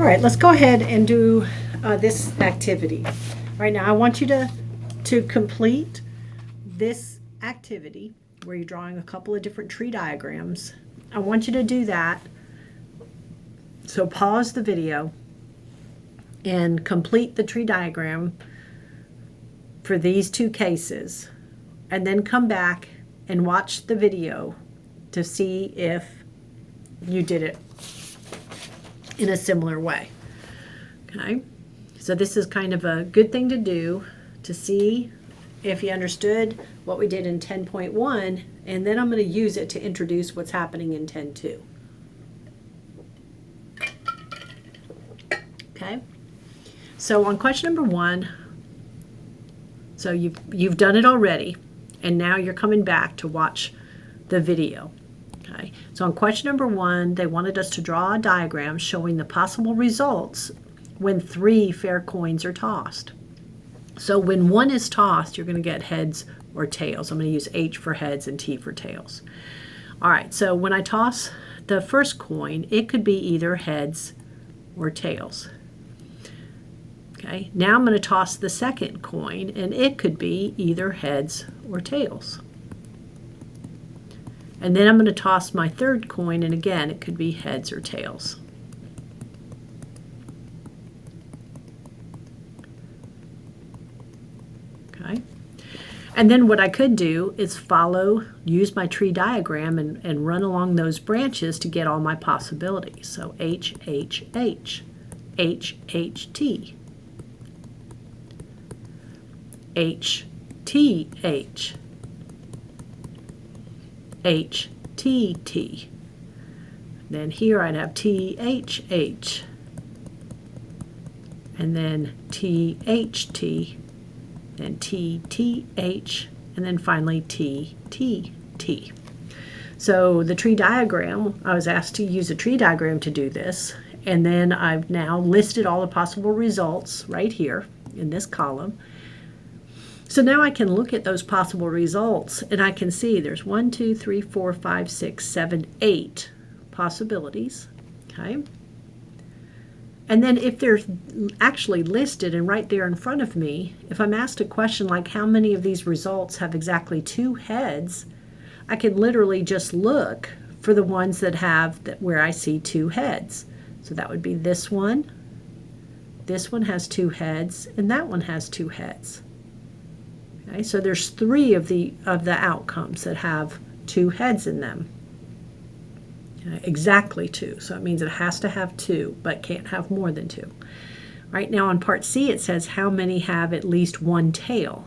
All right, let's go ahead and do this activity. Right now, I want you to complete this activity where you're drawing a couple of different tree diagrams. I want you to do that. So pause the video and complete the tree diagram for these two cases, and then come back and watch the video to see if you did it in a similar way. Okay, so this is kind of a good thing to do to see if you understood what we did in 10.1, and then I'm going to use it to introduce what's happening in 10.2. Okay, so on question number 1, so you've done it already, and now you're coming back to watch the video. Okay, so on question number 1, they wanted us to draw a diagram showing the possible results when 3 fair coins are tossed. So when 1 is tossed, you're going to get heads or tails. I'm going to use H for heads and T for tails. All right, so when I toss the first coin, it could be either heads or tails. Okay, now I'm going to toss the second coin, and it could be either heads or tails. And then I'm going to toss my third coin, and again, it could be heads or tails. Okay. And then what I could do is use my tree diagram and run along those branches to get all my possibilities. So H, H, H, H, H, T, H, T, H, H, T, T. Then here I'd have T, H, H. And then T, H, T. Then T, T, H. And then finally T, T, T. So the tree diagram, I was asked to use a tree diagram to do this. And then I've now listed all the possible results right here in this column. So now I can look at those possible results, and I can see there's 1, 2, 3, 4, 5, 6, 7, 8 possibilities. Okay. And then if they're actually listed and right there in front of me, if I'm asked a question like how many of these results have exactly 2 heads, I can literally just look for the ones that have where I see 2 heads. So that would be this one has 2 heads, and that one has 2 heads. Okay, so there's 3 of the outcomes that have 2 heads in them. Exactly 2. So it means it has to have 2, but can't have more than 2. Right now on part C, it says how many have at least 1 tail.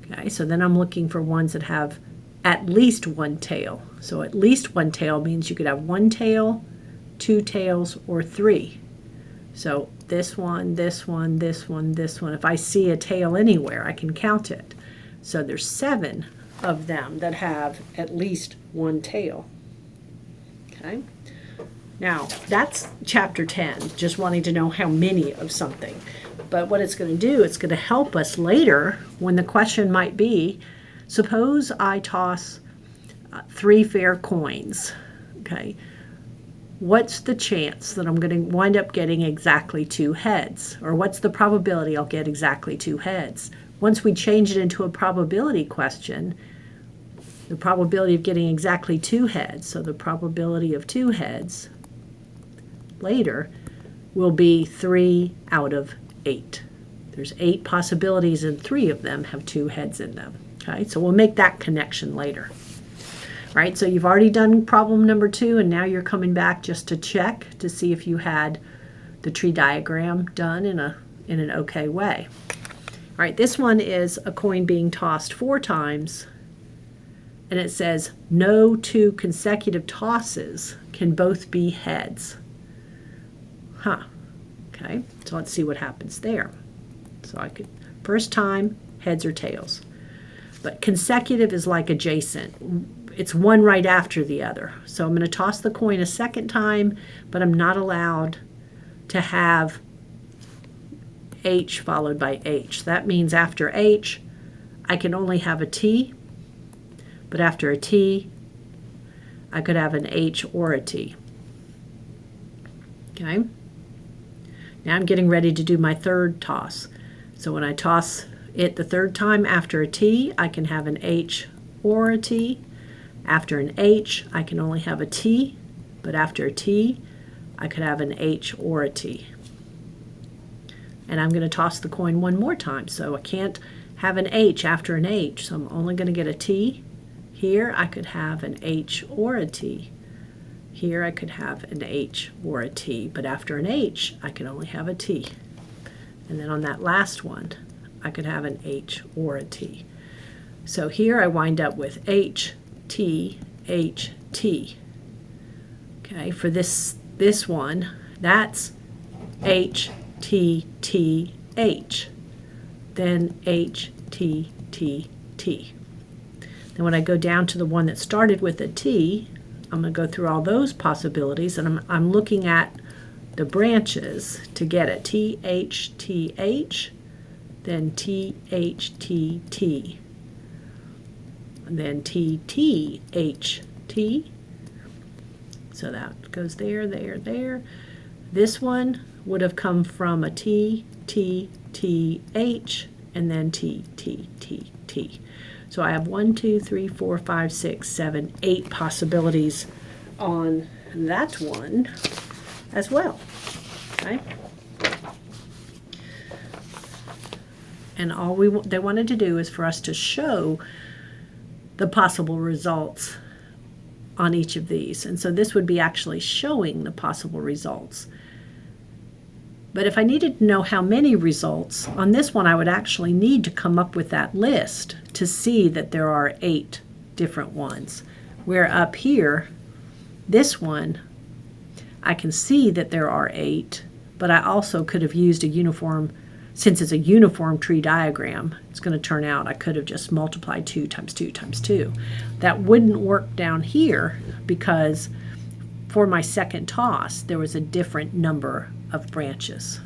Okay, so then I'm looking for ones that have at least 1 tail. So at least 1 tail means you could have 1 tail, 2 tails, or 3. So this one, this one, this one, this one. If I see a tail anywhere, I can count it. So there's 7 of them that have at least 1 tail. Okay. Now, that's chapter 10, just wanting to know how many of something. But what it's going to do, it's going to help us later when the question might be, suppose I toss 3 fair coins. Okay. What's the chance that I'm going to wind up getting exactly 2 heads? Or what's the probability I'll get exactly 2 heads? Once we change it into a probability question, the probability of getting exactly 2 heads, so the probability of 2 heads later will be 3 out of 8. There's 8 possibilities and 3 of them have 2 heads in them. Okay, so we'll make that connection later. All right, so you've already done problem number 2, and now you're coming back just to check to see if you had the tree diagram done in an okay way. All right, this one is a coin being tossed 4 times, and it says no 2 consecutive tosses can both be heads. Okay, so let's see what happens there. So I could, first time, heads or tails. But consecutive is like adjacent. It's one right after the other. So I'm going to toss the coin a second time, but I'm not allowed to have H followed by H. That means after H, I can only have a T, but after a T, I could have an H or a T. Okay? Now I'm getting ready to do my third toss. So when I toss it the third time after a T, I can have an H or a T. After an H, I can only have a T, but after a T, I could have an H or a T. And I'm going to toss the coin one more time, so I can't have an H after an H, so I'm only going to get a T. Here I could have an H or a T. Here I could have an H or a T, but after an H, I can only have a T. And then on that last one, I could have an H or a T. So here I wind up with H, T, H, T. Okay, for this one, that's H, T, T, H. Then H, T, T, T. Then when I go down to the one that started with a T, I'm going to go through all those possibilities, and I'm looking at the branches to get it. T, H, T, H, then T, H, T, T. And then T, T, H, T. So that goes there, there, there. This one would have come from a T, T, T, H, and then T, T, T, T. So I have 1, 2, 3, 4, 5, 6, 7, 8 possibilities on that one as well. Okay? And all they wanted to do is for us to show the possible results on each of these. And so this would be actually showing the possible results. But if I needed to know how many results, on this one I would actually need to come up with that list to see that there are 8 different ones. Where up here, this one, I can see that there are 8, but I also could have used a uniform, since it's a uniform tree diagram, it's going to turn out I could have just multiplied 2 times 2 times 2. That wouldn't work down here because for my second toss, there was a different number of branches.